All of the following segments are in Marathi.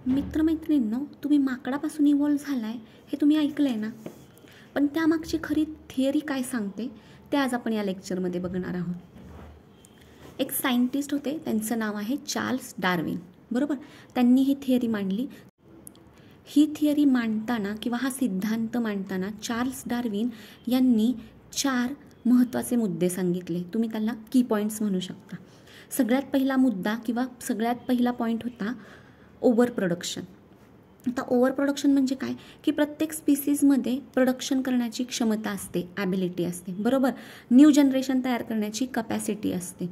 मित्रमैत्रिणींनो, तुम्ही माकडापासून इव्हॉल्व झालाय हे तुम्ही ऐकलंय ना? पण त्यामागची खरी थिअरी काय सांगते ते आज आपण या लेक्चरमध्ये बघणार आहोत. एक सायंटिस्ट होते, त्यांचं नाव आहे चार्ल्स डार्विन. बरोबर, त्यांनी ही थिअरी मांडली. ही थिअरी मांडताना किंवा हा सिद्धांत मांडताना चार्ल्स डार्विन यांनी 4 महत्त्वाचे मुद्दे सांगितले. तुम्ही त्याला की पॉईंट्स म्हणू शकता. सगळ्यात पहिला मुद्दा किंवा सगळ्यात पहिला पॉईंट होता ओव्हर प्रोडक्शन. आता ओव्हर प्रोडक्शन म्हणजे काय की प्रत्येक स्पीसीजमध्ये प्रोडक्शन करण्याची क्षमता असते, ॲबिलिटी असते. बरोबर, न्यू जनरेशन तयार करण्याची कपॅसिटी असते.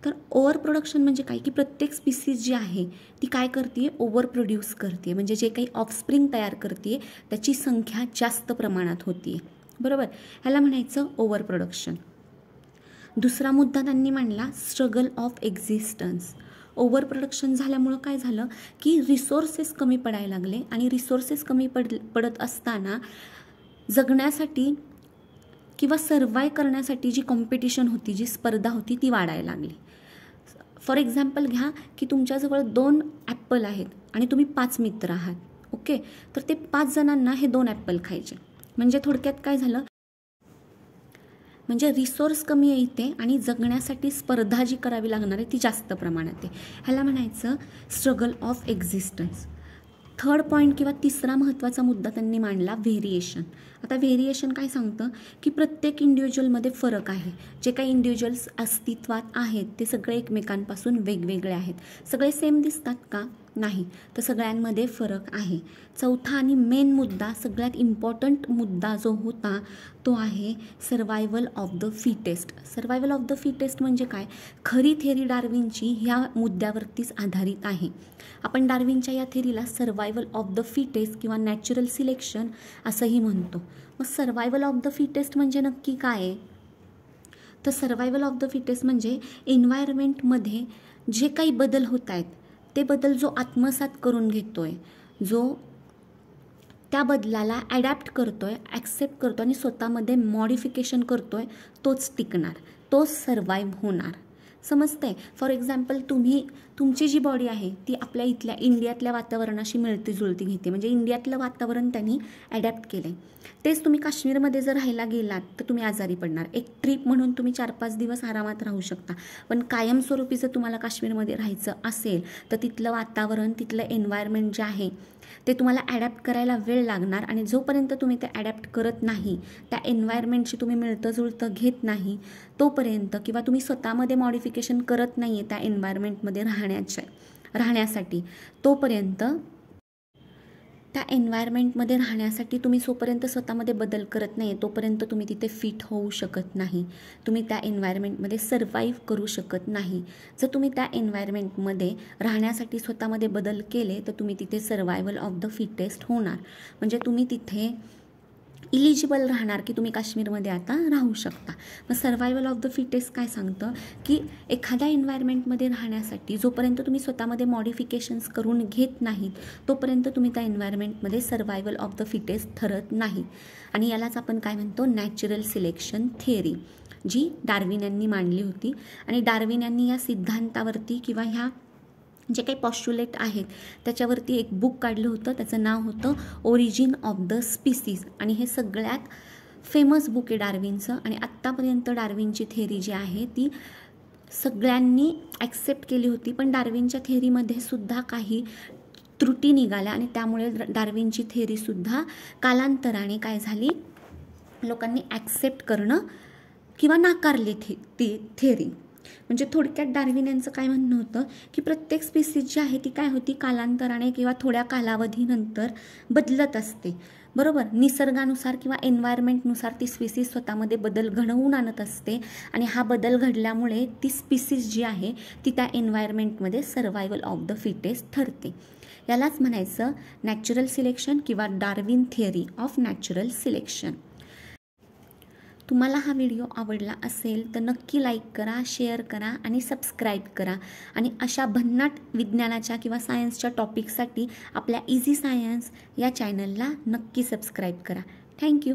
तर ओव्हर प्रोडक्शन म्हणजे काय की प्रत्येक स्पीसीज जी आहे ती काय करते, ओव्हर प्रोड्यूस करते. म्हणजे जे काही ऑफस्प्रिंग तयार करते त्याची संख्या जास्त प्रमाणात होती. बरोबर, ह्याला म्हणायचं ओव्हर प्रोडक्शन. दुसरा मुद्दा त्यांनी मांडला struggle of existence. Over production झाल्यामुळं काय झालं की रिसोर्सेस कमी पडायला लागले आणि रिसोर्सेस कमी पडत असताना जगण्यासाठी किंवा सर्वाईव्ह करण्यासाठी जी कॉम्पिटिशन होती, जी स्पर्धा होती ती वाढायला लागली. फॉर एक्झाम्पल घ्या की तुमच्याजवळ 2 ॲपल आहेत आणि तुम्ही 5 मित्र आहात. ओके, तर ते 5 जणांना हे 2 ॲपल खायचे. म्हणजे थोडक्यात काय झालं, म्हणजे रिसोर्स कमी येते आणि जगण्यासाठी स्पर्धा जी करावी लागणार आहे ती जास्त प्रमाणात आहे. ह्याला म्हणायचं struggle of existence. Third point किंवा तिसरा महत्त्वाचा मुद्दा त्यांनी मांडला व्हेरिएशन. आता व्हेरिएशन काय सांगतं की प्रत्येक इंडिव्हिज्युअलमध्ये फरक आहे. जे काही इंडिव्हिज्युअल्स अस्तित्वात आहेत ते सगळे एकमेकांपासून वेगवेगळे आहेत. सगळे सेम दिसतात का? नाही, तर सगळ्यांमध्ये फरक आहे. चौथा आणि मेन मुद्दा, सगळ्यात इम्पॉर्टंट मुद्दा जो होता तो आहे survival of the fittest. Survival of the fittest म्हणजे काय? खरी थेरी डार्विनची ह्या मुद्द्यावरतीच आधारित आहे. आपण डार्विनच्या या थेरीला सर्वायवल ऑफ द फिटेस्ट किंवा नॅचरल सिलेक्शन असंही म्हणतो. मग सर्वायवल ऑफ द फिटेस्ट म्हणजे नक्की काय आहे? तर सर्वायवल ऑफ द फिटेस्ट म्हणजे एन्व्हायरमेंटमध्ये जे काही बदल होत आहेत ते बदल जो आत्मसात करून घेतोय, जो त्या बदलाला ॲडॅप्ट करतोय, ॲक्सेप्ट करतो आणि स्वतःमध्ये मॉडिफिकेशन करतोय, तोच टिकणार, तोच सर्वाईव्ह होणार. समजतंय? फॉर एक्झाम्पल तुमची जी बॉडी आहे ती आपल्या इथल्या इंडियातल्या वातावरणाशी मिळती जुळती घेते. म्हणजे इंडियातलं वातावरण त्यांनी ॲडॅप्ट केलं आहे. तेच तुम्ही काश्मीरमध्ये जर राहायला गेलात तर तुम्ही आजारी पडणार. एक ट्रिप म्हणून तुम्ही 4-5 दिवस आरामात राहू शकता, पण कायमस्वरूपी जर तुम्हाला काश्मीरमध्ये राहायचं असेल तर तिथलं वातावरण, तिथलं एन्व्हायरमेंट जे आहे ते तुम्हाला ॲडॅप्ट करायला वेळ लागणार. आणि जोपर्यंत तुम्ही ते ॲडॅप्ट करत नाही, त्या एन्व्हायरमेंटशी तुम्ही मिळतं जुळतं घेत नाही तोपर्यंत, किंवा तुम्ही स्वतःमध्ये मॉडिफिकेशन करत नाही आहे त्या एन्व्हायरमेंटमध्ये राहण्यासाठी, तोपर्यंत त्या एन्व्हायरमेंटमध्ये राहण्यासाठी तुम्ही जोपर्यंत स्वतःमध्ये बदल करत नाही तोपर्यंत तुम्ही तिथे फिट होऊ शकत नाही. तुम्ही त्या एन्व्हायरमेंटमध्ये सर्वाईव्ह करू शकत नाही. जर तुम्ही त्या एन्व्हायरमेंटमध्ये राहण्यासाठी स्वतःमध्ये बदल केले तर तुम्ही तिथे सर्वायवल ऑफ द फिटेस्ट होणार. म्हणजे तुम्ही तिथे इलिजिबल राहणार की तुम्ही काश्मीरमध्ये आता राहू शकता. मग सर्वायवल ऑफ द फिटेस्ट काय सांगतं की एखाद्या एन्व्हायरमेंटमध्ये राहण्यासाठी जोपर्यंत तुम्ही स्वतःमध्ये मॉडिफिकेशन्स करून घेत नाहीत तोपर्यंत तुम्ही त्या एन्व्हायरमेंटमध्ये सर्वायवल ऑफ द फिटेस्ट ठरत नाही. आणि यालाच आपण काय म्हणतो, नॅचरल सिलेक्शन थिअरी, जी डार्विन यांनी मांडली होती. आणि डार्विन यांनी या सिद्धांतावरती किंवा ह्या जे काही पॉस्ट्युलेट आहेत त्याच्यावरती एक बुक काढलं होतं. त्याचं नाव होतं ओरिजिन ऑफ द स्पीसीज. आणि हे सगळ्यात फेमस बुक आहे डार्विनचं. आणि आत्तापर्यंत डार्विनची थेअरी जी आहे ती सगळ्यांनी ॲक्सेप्ट केली होती, पण डार्विनच्या थेअरीमध्ये सुद्धा काही त्रुटी निघाल्या आणि त्यामुळे डार्विनची थेअरीसुद्धा कालांतराने काय झाली, लोकांनी ॲक्सेप्ट करणं किंवा नाकारली ती थेअरी. म्हणजे थोडक्यात डार्विन यांचं काय म्हणणं होतं की प्रत्येक स्पीसीज जी आहे ती काय होती, कालांतराने किंवा थोड्या कालावधीनंतर बदलत असते. बरोबर, निसर्गानुसार किंवा एन्व्हायरमेंटनुसार ती स्पीसीज स्वतःमध्ये बदल घडवून आणत असते. आणि हा बदल घडल्यामुळे ती स्पीसीज जी आहे ती त्या एन्व्हायरमेंटमध्ये सर्वायवल ऑफ द फिटेस्ट ठरते. यालाच म्हणायचं नॅचरल सिलेक्शन किंवा Darwin theory of natural selection. तुम्हाला हा व्हिडिओ आवडला असेल तर नक्की लाईक करा, शेअर करा आणि सबस्क्राईब करा. आणि अशा भन्नाट विज्ञानाच्या किंवा सायन्सच्या टॉपिकसाठी आपल्या इझी सायन्स या चॅनलला नक्की सबस्क्राईब करा. थँक्यू.